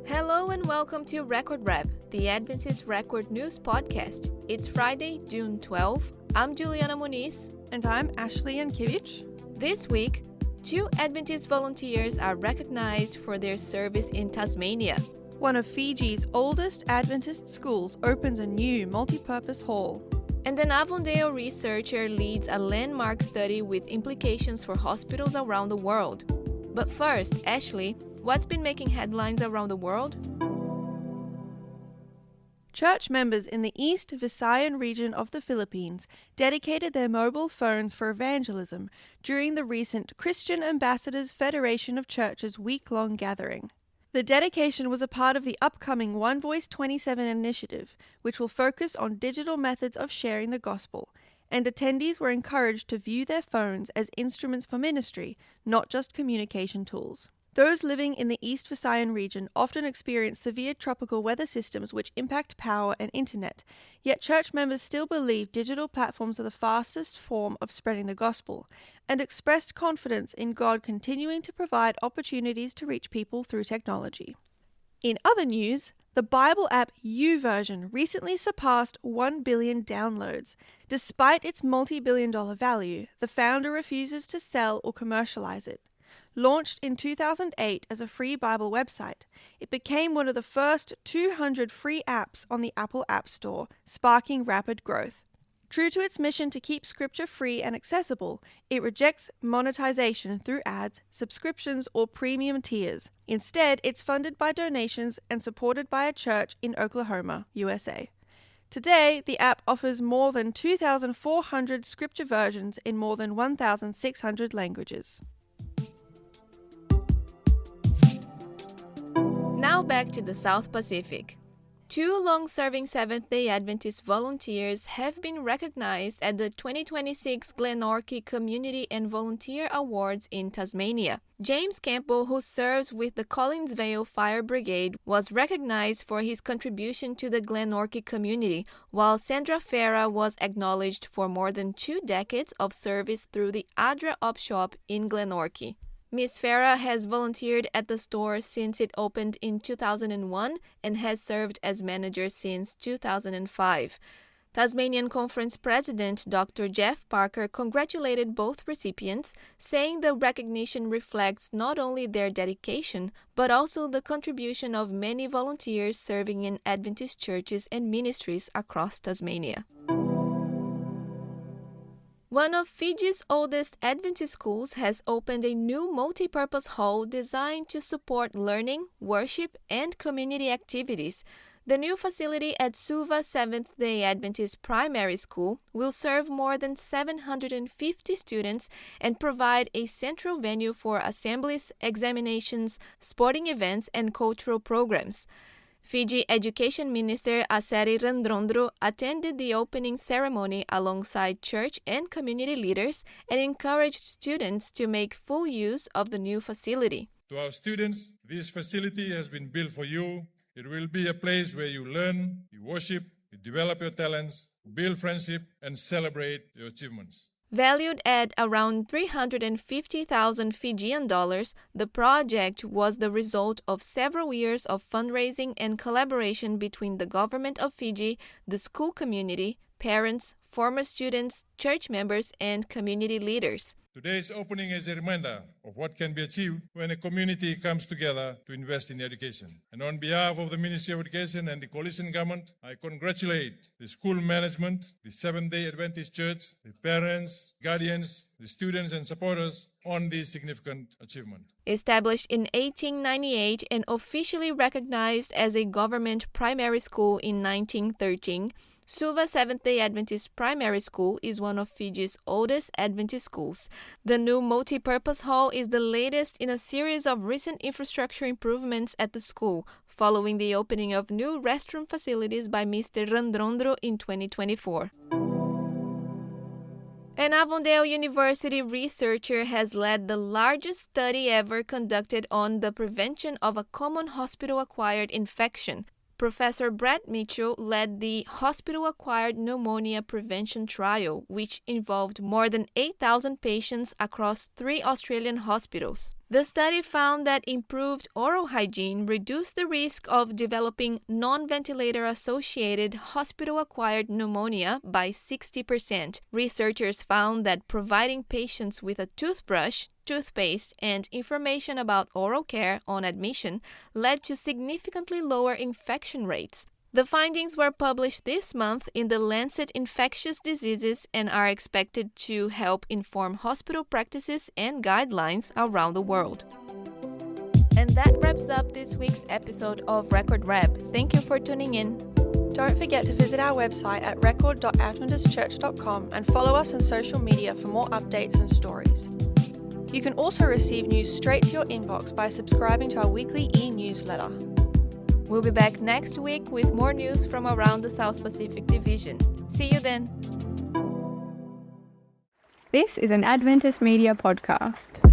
Hello and welcome to Record Rep, the Adventist Record News Podcast. It's Friday, June 12. I'm Juliana Muniz. And I'm Jankiewicz. This week, 2 Adventist volunteers are recognized for their service in Tasmania. One of Fiji's oldest Adventist schools opens a new multi-purpose hall. And an Avondale researcher leads a landmark study with implications for hospitals around the world. But first, Ashley, what's been making headlines around the world? Church members in the East Visayan region of the Philippines dedicated their mobile phones for evangelism during the recent Christian Ambassadors Federation of Churches week-long gathering. The dedication was a part of the upcoming One Voice 27 initiative, which will focus on digital methods of sharing the gospel, and attendees were encouraged to view their phones as instruments for ministry, not just communication tools. Those living in the East Visayan region often experience severe tropical weather systems which impact power and internet, yet church members still believe digital platforms are the fastest form of spreading the gospel, and expressed confidence in God continuing to provide opportunities to reach people through technology. In other news, the Bible app YouVersion recently surpassed 1 billion downloads. Despite its multi-billion-dollar value, the founder refuses to sell or commercialize it. Launched in 2008 as a free Bible website, it became one of the first 200 free apps on the Apple App Store, sparking rapid growth. True to its mission to keep Scripture free and accessible, it rejects monetization through ads, subscriptions, or premium tiers. Instead, it's funded by donations and supported by a church in Oklahoma, USA. Today, the app offers more than 2,400 Scripture versions in more than 1,600 languages. Now back to the South Pacific. 2 long-serving Seventh-day Adventist volunteers have been recognized at the 2026 Glenorchy Community and Volunteer Awards in Tasmania. James Campbell, who serves with the Collinsvale Fire Brigade, was recognized for his contribution to the Glenorchy community, while Sandra Farah was acknowledged for more than 2 decades of service through the Adra Op Shop in Glenorchy. Ms. Farah has volunteered at the store since it opened in 2001 and has served as manager since 2005. Tasmanian Conference President Dr. Jeff Parker congratulated both recipients, saying the recognition reflects not only their dedication, but also the contribution of many volunteers serving in Adventist churches and ministries across Tasmania. One of Fiji's oldest Adventist schools has opened a new multi-purpose hall designed to support learning, worship, and community activities. The new facility at Suva Seventh-day Adventist Primary School will serve more than 750 students and provide a central venue for assemblies, examinations, sporting events, and cultural programs. Fiji Education Minister Asari Randrondro attended the opening ceremony alongside church and community leaders and encouraged students to make full use of the new facility. To our students, this facility has been built for you. It will be a place where you learn, you worship, you develop your talents, build friendship, and celebrate your achievements. Valued at around 350,000 Fijian dollars, the project was the result of several years of fundraising and collaboration between the government of Fiji, the school community, parents, former students, church members, and community leaders. Today's opening is a reminder of what can be achieved when a community comes together to invest in education. And on behalf of the Ministry of Education and the coalition government, I congratulate the school management, the Seventh-day Adventist Church, the parents, guardians, the students and supporters on this significant achievement. Established in 1898 and officially recognized as a government primary school in 1913, Suva Seventh-day Adventist Primary School is one of Fiji's oldest Adventist schools. The new multi-purpose hall is the latest in a series of recent infrastructure improvements at the school, following the opening of new restroom facilities by Mr. Randrondro in 2024. An Avondale University researcher has led the largest study ever conducted on the prevention of a common hospital-acquired infection. Professor Brett Mitchell led the hospital-acquired pneumonia prevention trial, which involved more than 8,000 patients across 3 Australian hospitals. The study found that improved oral hygiene reduced the risk of developing non-ventilator-associated hospital-acquired pneumonia by 60%. Researchers found that providing patients with a toothbrush, toothpaste, and information about oral care on admission led to significantly lower infection rates. The findings were published this month in the Lancet Infectious Diseases and are expected to help inform hospital practices and guidelines around the world. And that wraps up this week's episode of Record Rep. Thank you for tuning in. Don't forget to visit our website at record.adventistchurch.com and follow us on social media for more updates and stories. You can also receive news straight to your inbox by subscribing to our weekly e-newsletter. We'll be back next week with more news from around the South Pacific Division. See you then. This is an Adventist Media podcast.